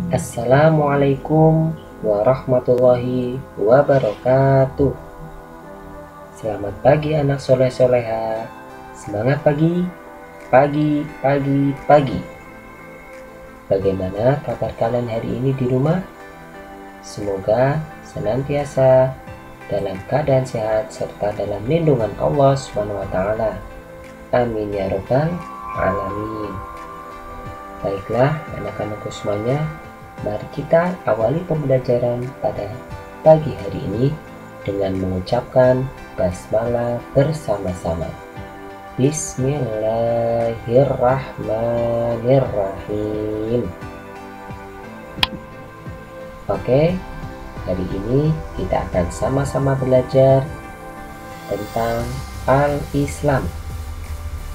Assalamualaikum warahmatullahi wabarakatuh. Selamat pagi anak soleh-soleha. Semangat pagi, pagi, pagi, pagi. Bagaimana kabar kalian hari ini di rumah? Semoga senantiasa dalam keadaan sehat serta dalam lindungan Allah SWT. Amin ya robbal alamin. Baiklah anak-anakku semuanya, mari kita awali pembelajaran pada pagi hari ini dengan mengucapkan basmalah bersama-sama. Bismillahirrahmanirrahim. Oke, hari ini kita akan sama-sama belajar tentang Al-Islam.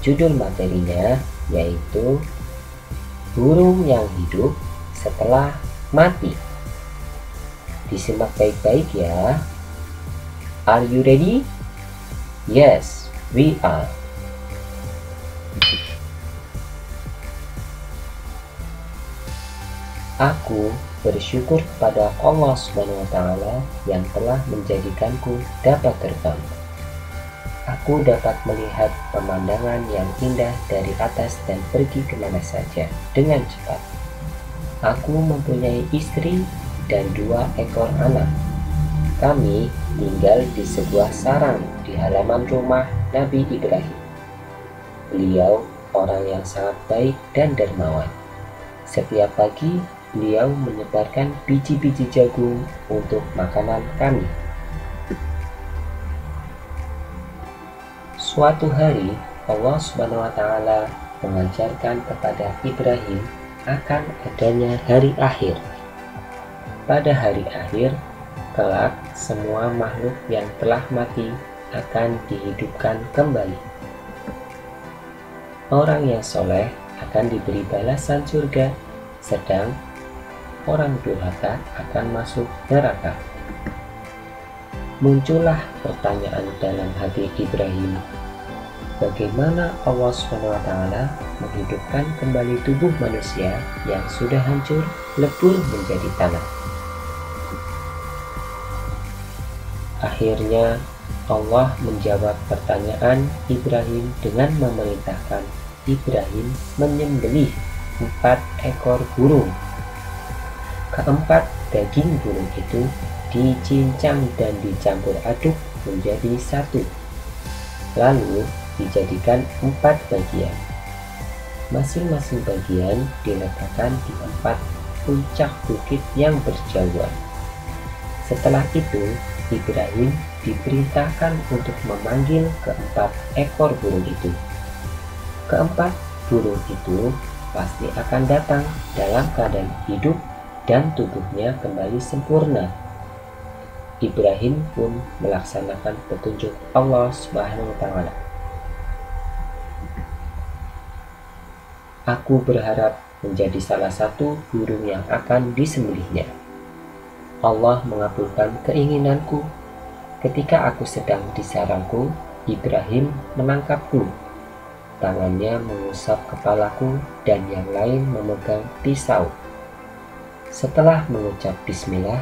Judul materinya yaitu burung yang hidup setelah mati. Disimak baik-baik ya. Are you ready? Yes, we are. Aku bersyukur kepada Allah SWT yang telah menjadikanku dapat terbang. Aku dapat melihat pemandangan yang indah dari atas dan pergi kemana saja dengan cepat. Aku mempunyai istri dan 2 ekor anak. Kami tinggal di sebuah sarang di halaman rumah Nabi Ibrahim. Beliau orang yang sangat baik dan dermawan. Setiap pagi beliau menyebarkan biji-biji jagung untuk makanan kami. Suatu hari Allah SWT mengajarkan kepada Ibrahim akan adanya hari akhir. Pada hari akhir, kelak semua makhluk yang telah mati akan dihidupkan kembali. Orang yang soleh akan diberi balasan surga, sedang orang durhaka akan masuk neraka. Muncullah pertanyaan dalam hati Ibrahim, bagaimana Allah SWT menghidupkan kembali tubuh manusia yang sudah hancur lebur menjadi tanah? Akhirnya Allah menjawab pertanyaan Ibrahim dengan memerintahkan Ibrahim menyembelih 4 ekor burung. Keempat daging burung itu dicincang dan dicampur aduk menjadi satu, lalu dijadikan 4 bagian. Masing-masing bagian diletakkan di 4 puncak bukit yang berjauhan. Setelah itu Ibrahim diperintahkan untuk memanggil keempat ekor burung itu. Keempat burung itu pasti akan datang dalam keadaan hidup dan tubuhnya kembali sempurna. Ibrahim pun melaksanakan petunjuk Allah SWT. Aku berharap menjadi salah satu burung yang akan disembelihnya. Allah mengabulkan keinginanku. Ketika aku sedang di sarangku, Ibrahim menangkapku. Tangannya mengusap kepalaku dan yang lain memegang pisau. Setelah mengucap bismillah,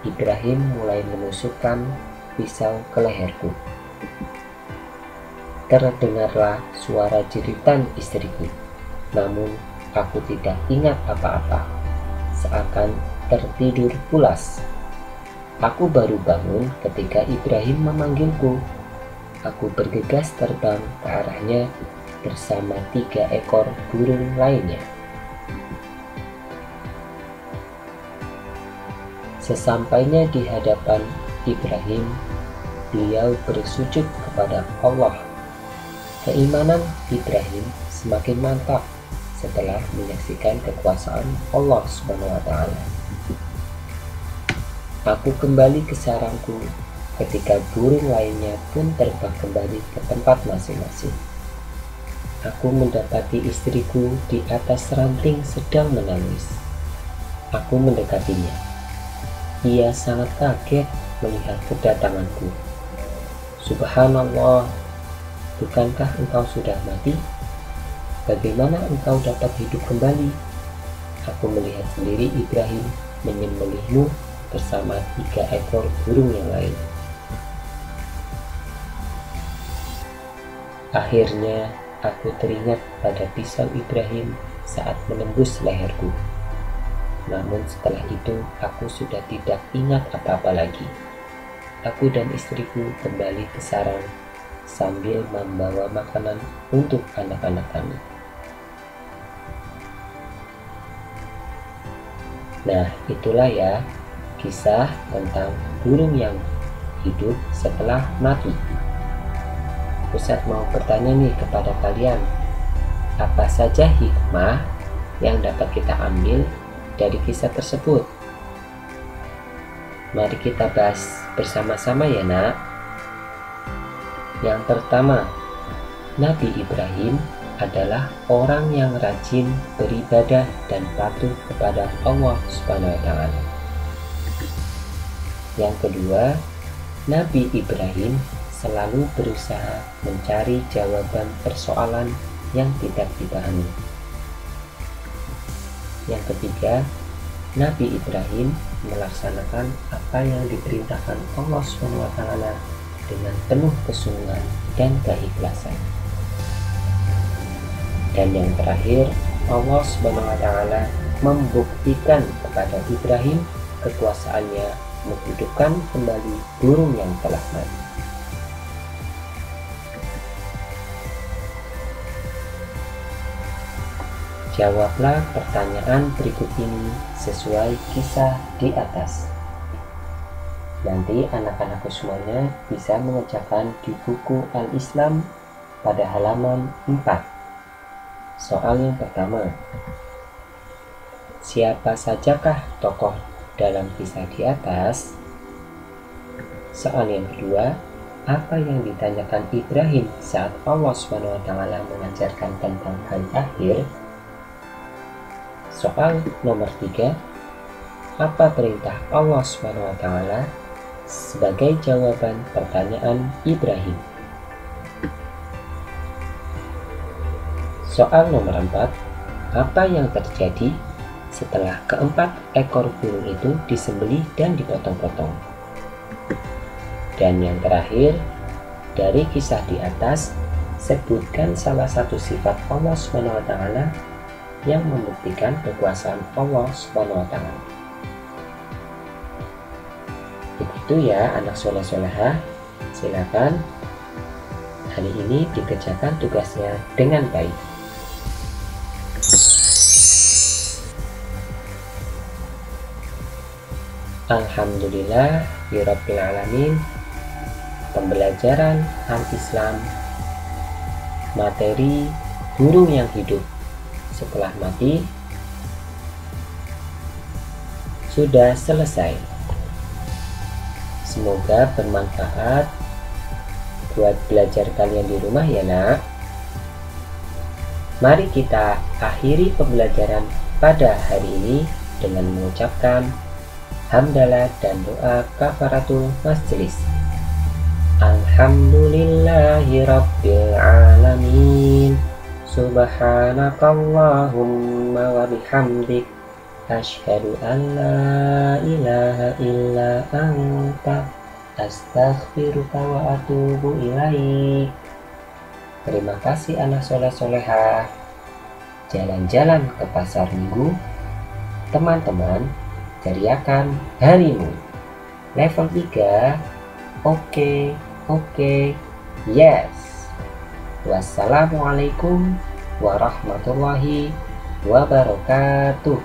Ibrahim mulai menusukkan pisau ke leherku. Terdengarlah suara jeritan istriku, namun aku tidak ingat apa-apa, seakan tertidur pulas. Aku baru bangun ketika Ibrahim memanggilku. Aku bergegas terbang ke arahnya bersama 3 ekor burung lainnya. Sesampainya di hadapan Ibrahim, beliau bersujud kepada Allah. Keimanan Ibrahim semakin mantap setelah menyaksikan kekuasaan Allah SWT. Aku kembali ke sarangku ketika burung lainnya pun terbang kembali ke tempat masing-masing. Aku mendapati istriku di atas ranting sedang menangis. Aku mendekatinya. Ia sangat kaget melihat kedatanganku. Subhanallah, bukankah engkau sudah mati? Bagaimana engkau dapat hidup kembali? aku melihat sendiri Ibrahim menyembelih Nuh bersama 3 ekor burung yang lain. Akhirnya aku teringat pada pisau Ibrahim saat menembus leherku. Namun setelah itu aku sudah tidak ingat apa-apa lagi. Aku dan istriku kembali ke sarang sambil membawa makanan untuk anak-anak kami. Nah, itulah ya kisah tentang burung yang hidup setelah mati. Ustadz mau bertanya nih kepada kalian, apa saja hikmah yang dapat kita ambil dari kisah tersebut? Mari kita bahas bersama-sama ya nak. Yang pertama, Nabi Ibrahim adalah orang yang rajin beribadah dan patuh kepada Allah Subhanahu wa Ta'ala. Yang kedua, Nabi Ibrahim selalu berusaha mencari jawaban persoalan yang tidak dipahami. Yang ketiga, Nabi Ibrahim melaksanakan apa yang diperintahkan Allah SWT dengan penuh kesungguhan dan keikhlasan. Dan yang terakhir, Allah SWT membuktikan kepada Ibrahim kekuasaannya menghidupkan kembali burung yang telah mati. Jawablah pertanyaan berikut ini sesuai kisah di atas. Nanti anak-anakku semuanya bisa mengerjakan di buku Al-Islam pada halaman 4. Soal yang pertama, siapa sajakah tokoh dalam kisah di atas? Soal yang kedua, apa yang ditanyakan Ibrahim saat Allah SWT mengajarkan tentang hari akhir? Soal nomor 3, apa perintah Allah SWT sebagai jawaban pertanyaan Ibrahim? Soal nomor 4, apa yang terjadi setelah keempat ekor burung itu disembelih dan dipotong-potong? Dan yang terakhir, dari kisah di atas, sebutkan salah satu sifat Allah SWT yang membuktikan kekuasaan Allah SWT. Begitu ya anak soleh-solehah. Silakan hari ini dikerjakan tugasnya dengan baik. Alhamdulillah Rabbil Alamin. Pembelajaran Al-Islam materi burung yang hidup setelah mati sudah selesai. Semoga bermanfaat buat belajar kalian di rumah ya nak. Mari kita akhiri pembelajaran pada hari ini dengan mengucapkan hamdalah dan doa kafaratul majelis. Alhamdulillahi Rabbil Alamin. Subhanakallahumma wa bihamdik asyhadu an la ilaha illa anta astaghfiruka wa atubu ilaik. Terima kasih anak soleh-solehah. Jalan-jalan ke pasar minggu, teman-teman ceriakan harimu. Level 3. Oke, yes. Wassalamualaikum warahmatullahi wabarakatuh.